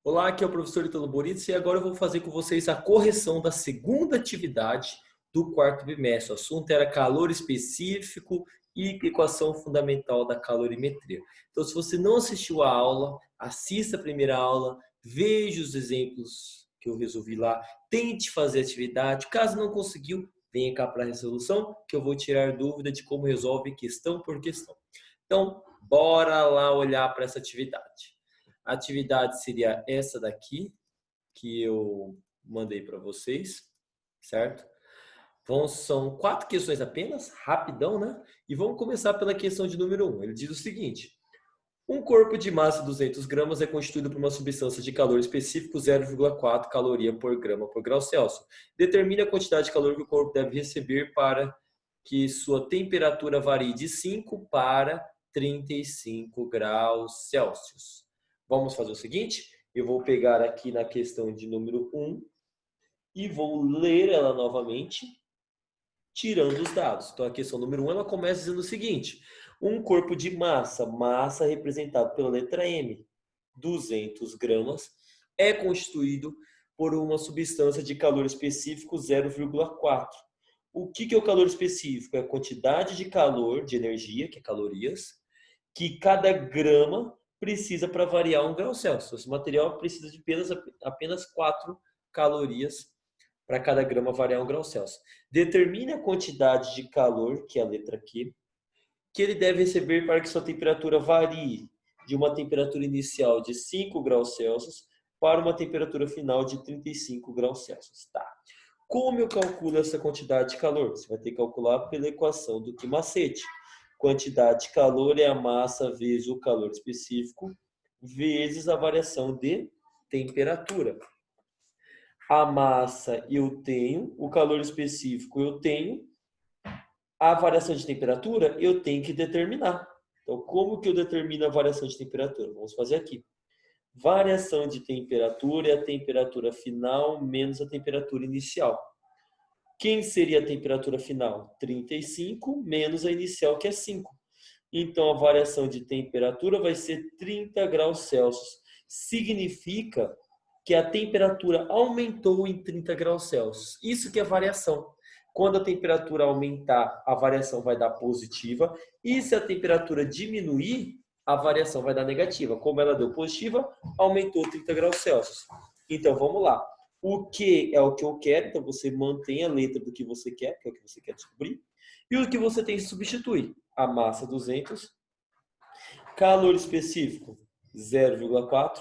Olá, aqui é o professor Italo Boritz e agora eu vou fazer com vocês a correção da segunda atividade do quarto bimestre. O assunto era calor específico e equação fundamental da calorimetria. Então, se você não assistiu a aula, assista a primeira aula, veja os exemplos que eu resolvi lá, tente fazer a atividade. Caso não conseguiu, venha cá para a resolução que eu vou tirar dúvida de como resolve questão por questão. Então, bora lá olhar para essa atividade. A atividade seria essa daqui, que eu mandei para vocês, certo? São 4 questões apenas, rapidão, né? E vamos começar pela questão de número 1. Ele diz o seguinte: um corpo de massa de 200 gramas é constituído por uma substância de calor específico 0,4 caloria por grama por grau Celsius. Determine a quantidade de calor que o corpo deve receber para que sua temperatura varie de 5 para 35 graus Celsius. Vamos fazer o seguinte, eu vou pegar aqui na questão de número 1 e vou ler ela novamente, tirando os dados. Então, a questão número 1, ela começa dizendo o seguinte: um corpo de massa representado pela letra M, 200 gramas, é constituído por uma substância de calor específico 0,4. O que é o calor específico? É a quantidade de calor, de energia, que é calorias, que cada grama precisa para variar 1 grau Celsius. Esse material precisa de apenas 4 calorias para cada grama variar 1 grau Celsius. Determine a quantidade de calor, que é a letra Q, que ele deve receber para que sua temperatura varie de uma temperatura inicial de 5 graus Celsius para uma temperatura final de 35 graus Celsius. Tá. Como eu calculo essa quantidade de calor? Você vai ter que calcular pela equação do macete. Quantidade de calor é a massa vezes o calor específico vezes a variação de temperatura. A massa eu tenho, o calor específico eu tenho, a variação de temperatura eu tenho que determinar. Então, como que eu determino a variação de temperatura? Vamos fazer aqui. Variação de temperatura é a temperatura final menos a temperatura inicial. Quem seria a temperatura final? 35 menos a inicial, que é 5. Então, a variação de temperatura vai ser 30 graus Celsius. Significa que a temperatura aumentou em 30 graus Celsius. Isso que é variação. Quando a temperatura aumentar, a variação vai dar positiva. E se a temperatura diminuir, a variação vai dar negativa. Como ela deu positiva, aumentou 30 graus Celsius. Então, vamos lá. O que é o que eu quero, então você mantém a letra do que você quer, que é o que você quer descobrir. E o que você tem que substituir? A massa 200, calor específico 0,4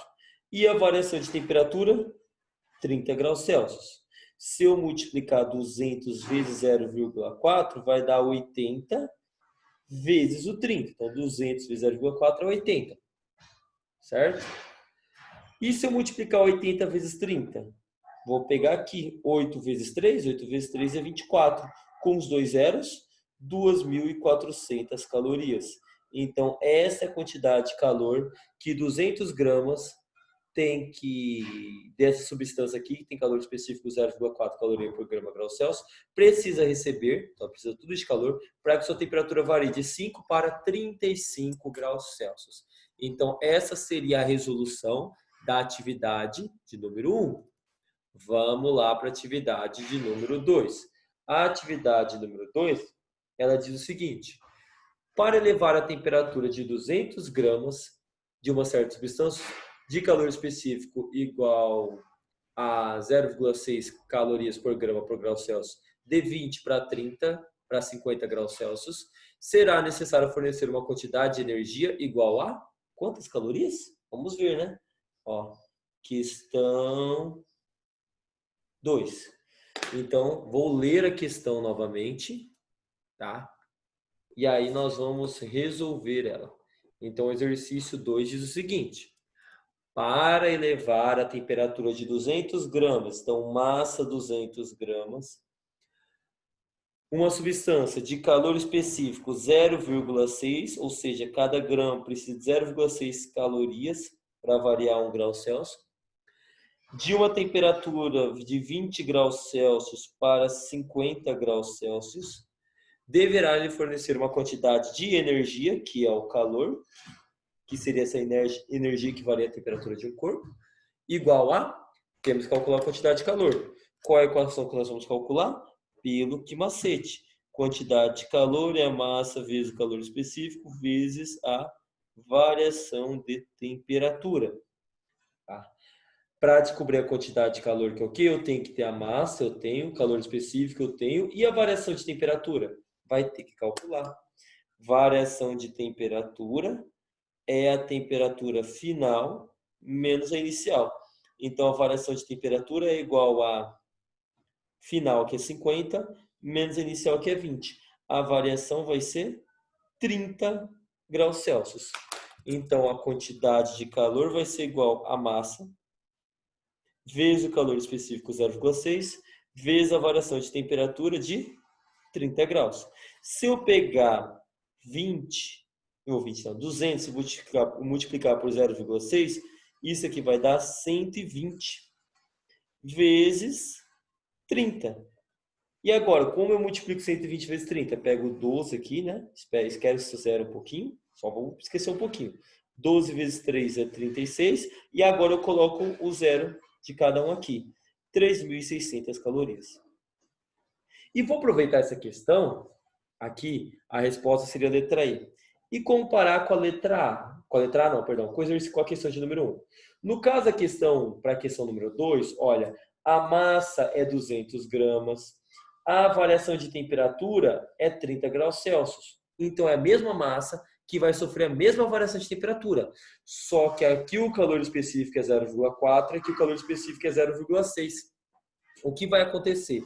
e a variação de temperatura 30 graus Celsius. Se eu multiplicar 200 vezes 0,4, vai dar 80 vezes o 30. Então, 200 vezes 0,4 é 80. Certo? E se eu multiplicar 80 vezes 30? Vou pegar aqui 8 vezes 3. 8 vezes 3 é 24. Com os dois zeros, 2.400 calorias. Então, essa é a quantidade de calor que 200 gramas tem que, dessa substância aqui, que tem calor específico 0,4 caloria por grama grau Celsius, precisa receber, então precisa tudo de calor, para que sua temperatura varie de 5 para 35 graus Celsius. Então, essa seria a resolução da atividade de número 1. Vamos lá para a atividade de número 2. A atividade número 2, ela diz o seguinte: para elevar a temperatura de 200 gramas de uma certa substância de calor específico igual a 0,6 calorias por grama por grau Celsius, de 20 para 30 para 50 graus Celsius, será necessário fornecer uma quantidade de energia igual a quantas calorias? Vamos ver, né? Ó, questão 2. Então, vou ler a questão novamente, tá? E aí nós vamos resolver ela. Então, o exercício 2 diz o seguinte: para elevar a temperatura de 200 gramas, então massa 200 gramas, uma substância de calor específico 0,6, ou seja, cada grama precisa de 0,6 calorias para variar 1 grau Celsius, de uma temperatura de 20 graus Celsius para 50 graus Celsius, deverá lhe fornecer uma quantidade de energia, que é o calor, que seria essa energia que varia a temperatura de um corpo, igual a, temos que calcular a quantidade de calor. Qual é a equação que nós vamos calcular? Pelo que macete. Quantidade de calor é a massa vezes o calor específico vezes a variação de temperatura. Tá? Para descobrir a quantidade de calor que é o quê? Eu tenho que ter a massa, eu tenho, o calor específico eu tenho, e a variação de temperatura? Vai ter que calcular. Variação de temperatura é a temperatura final menos a inicial. Então, a variação de temperatura é igual a final, que é 50, menos a inicial, que é 20. A variação vai ser 30 graus Celsius. Então, a quantidade de calor vai ser igual a massa vezes o calor específico 0,6 vezes a variação de temperatura de 30 graus. Se eu pegar 200 e multiplicar por 0,6, isso aqui vai dar 120 vezes 30. E agora, como eu multiplico 120 vezes 30? Pego 12 aqui, né? Esquece o zero um pouquinho, só vou esquecer um pouquinho. 12 vezes 3 é 36, e agora eu coloco o zero de cada um aqui. 3.600 calorias. E vou aproveitar essa questão, aqui, a resposta seria a letra I. E comparar com a letra A. Com a letra A não, perdão, com a questão de número 1. No caso da questão, para a questão número 2, olha, a massa é 200 gramas, a variação de temperatura é 30 graus Celsius. Então, é a mesma massa que vai sofrer a mesma variação de temperatura. Só que aqui o calor específico é 0,4 e aqui o calor específico é 0,6. O que vai acontecer?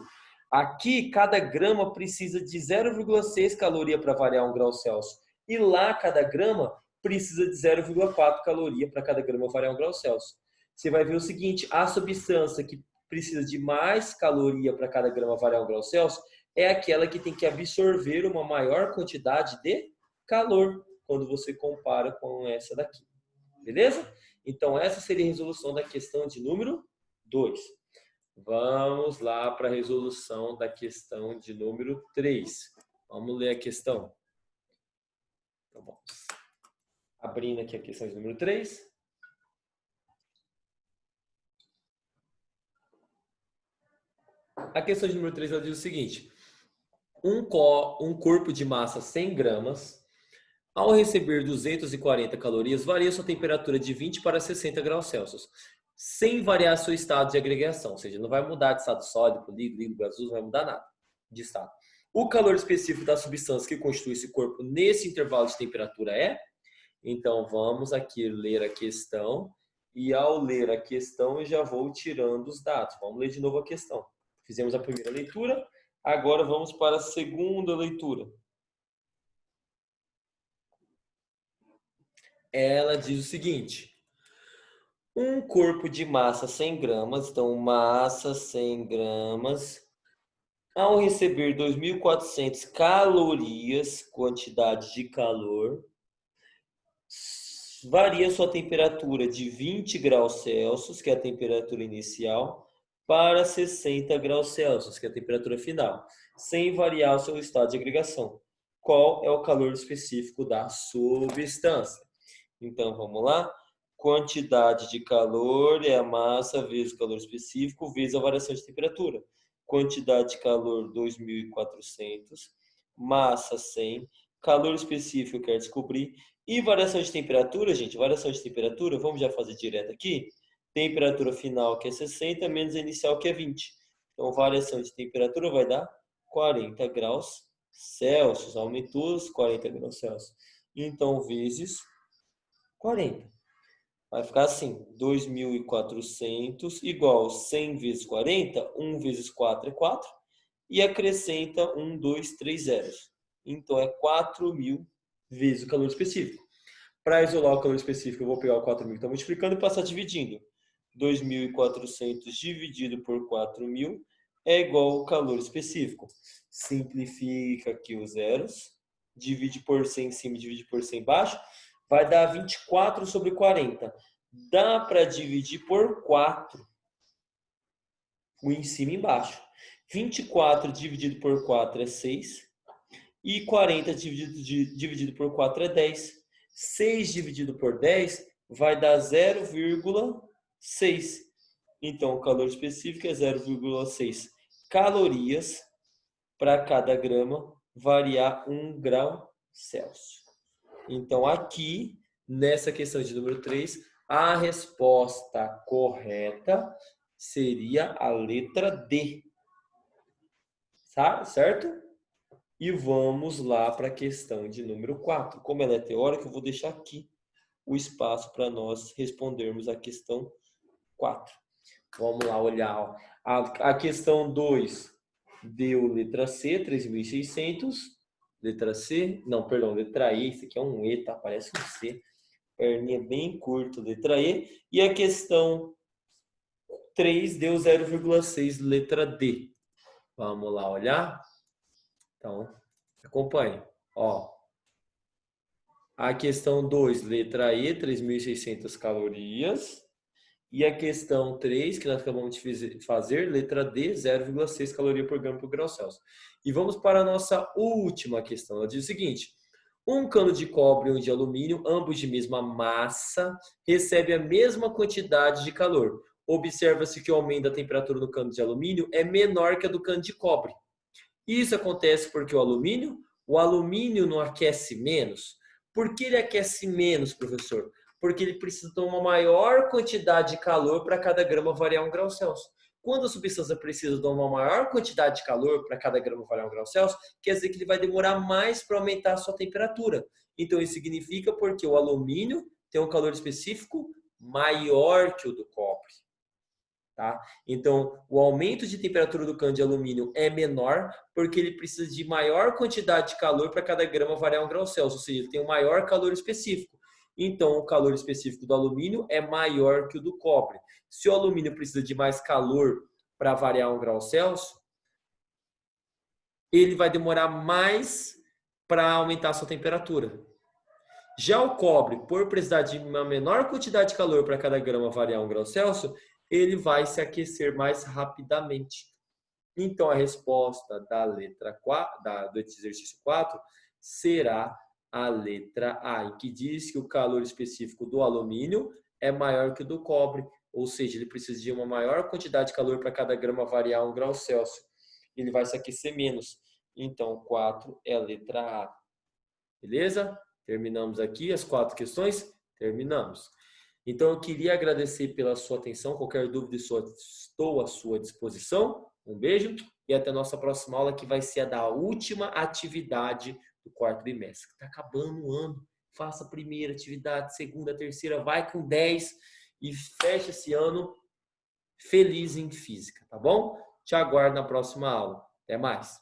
Aqui, cada grama precisa de 0,6 caloria para variar 1 grau Celsius. E lá, cada grama precisa de 0,4 caloria para cada grama variar 1 grau Celsius. Você vai ver o seguinte, a substância que precisa de mais caloria para cada grama variar 1 grau Celsius é aquela que tem que absorver uma maior quantidade de calor, quando você compara com essa daqui. Beleza? Então, essa seria a resolução da questão de número 2. Vamos lá para a resolução da questão de número 3. Vamos ler a questão. Então, vamos abrindo aqui a questão de número 3. A questão de número 3 ela diz o seguinte. Um corpo de massa 100 gramas, ao receber 240 calorias, varia sua temperatura de 20 para 60 graus Celsius, sem variar seu estado de agregação. Ou seja, não vai mudar de estado sólido, líquido, gasoso, não vai mudar nada de estado. O calor específico da substância que constitui esse corpo nesse intervalo de temperatura é? Então, vamos aqui ler a questão. E ao ler a questão, eu já vou tirando os dados. Vamos ler de novo a questão. Fizemos a primeira leitura, agora vamos para a segunda leitura. Ela diz o seguinte. Um corpo de massa 100 gramas, então massa 100 gramas, ao receber 2.400 calorias, quantidade de calor, varia sua temperatura de 20 graus Celsius, que é a temperatura inicial, para 60 graus Celsius, que é a temperatura final, sem variar o seu estado de agregação. Qual é o calor específico da substância? Então, vamos lá. Quantidade de calor é a massa vezes o calor específico vezes a variação de temperatura. Quantidade de calor 2.400, massa 100, calor específico eu quero descobrir. E variação de temperatura, gente, variação de temperatura, vamos já fazer direto aqui. Temperatura final que é 60 menos a inicial que é 20. Então, variação de temperatura vai dar 40 graus Celsius. Aumentou os 40 graus Celsius. Então, vezes 40. Vai ficar assim, 2.400 igual 100 vezes 40, 1 vezes 4 é 4, e acrescenta 1, 2, 3 zeros. Então, é 4.000 vezes o calor específico. Para isolar o calor específico, eu vou pegar o 4.000 que está multiplicando e passar dividindo. 2.400 dividido por 4.000 é igual ao calor específico. Simplifica aqui os zeros, divide por 100 em cima, divide por 100 embaixo, vai dar 24 sobre 40. Dá para dividir por 4. O em cima e embaixo. 24 dividido por 4 é 6. E 40 dividido por 4 é 10. 6 dividido por 10 vai dar 0,6. 6. Então, o calor específico é 0,6 calorias para cada grama variar 1 grau Celsius. Então, aqui, nessa questão de número 3, a resposta correta seria a letra D. Certo? E vamos lá para a questão de número 4. Como ela é teórica, eu vou deixar aqui o espaço para nós respondermos a questão 4. Vamos lá olhar. A questão 2 deu letra C, 3.600. Letra C, não, perdão, letra E. Isso aqui é um E, tá? Parece um C. Perninha bem curta, letra E. E a questão 3 deu 0,6, letra D. Vamos lá olhar? Então, acompanhe. Ó, a questão 2, letra E, 3.600 calorias. E a questão 3, que nós acabamos de fazer, letra D, 0,6 caloria por grama por grau Celsius. E vamos para a nossa última questão. Ela diz o seguinte: um cano de cobre e um de alumínio, ambos de mesma massa, recebe a mesma quantidade de calor. Observa-se que o aumento da temperatura do cano de alumínio é menor que a do cano de cobre. Isso acontece porque o alumínio não aquece menos. Por que ele aquece menos, professor? Porque ele precisa de uma maior quantidade de calor para cada grama variar 1 grau Celsius. Quando a substância precisa de uma maior quantidade de calor para cada grama variar 1 grau Celsius, quer dizer que ele vai demorar mais para aumentar a sua temperatura. Então, isso significa porque o alumínio tem um calor específico maior que o do cobre. Tá? Então, o aumento de temperatura do cano de alumínio é menor porque ele precisa de maior quantidade de calor para cada grama variar 1 grau Celsius, ou seja, ele tem um maior calor específico. Então, o calor específico do alumínio é maior que o do cobre. Se o alumínio precisa de mais calor para variar 1 grau Celsius, ele vai demorar mais para aumentar a sua temperatura. Já o cobre, por precisar de uma menor quantidade de calor para cada grama variar 1 grau Celsius, ele vai se aquecer mais rapidamente. Então, a resposta da letra 4, do exercício 4 será a letra A, em que diz que o calor específico do alumínio é maior que o do cobre, ou seja, ele precisa de uma maior quantidade de calor para cada grama variar 1 grau Celsius. Ele vai se aquecer menos. Então, 4 é a letra A. Beleza? Terminamos aqui as 4 questões? Terminamos. Então, eu queria agradecer pela sua atenção. Qualquer dúvida, estou à sua disposição. Um beijo e até a nossa próxima aula, que vai ser a da última atividade do quarto bimestre. Está acabando o ano. Faça a primeira atividade, segunda, terceira, vai com 10 e fecha esse ano feliz em física, tá bom? Te aguardo na próxima aula. Até mais.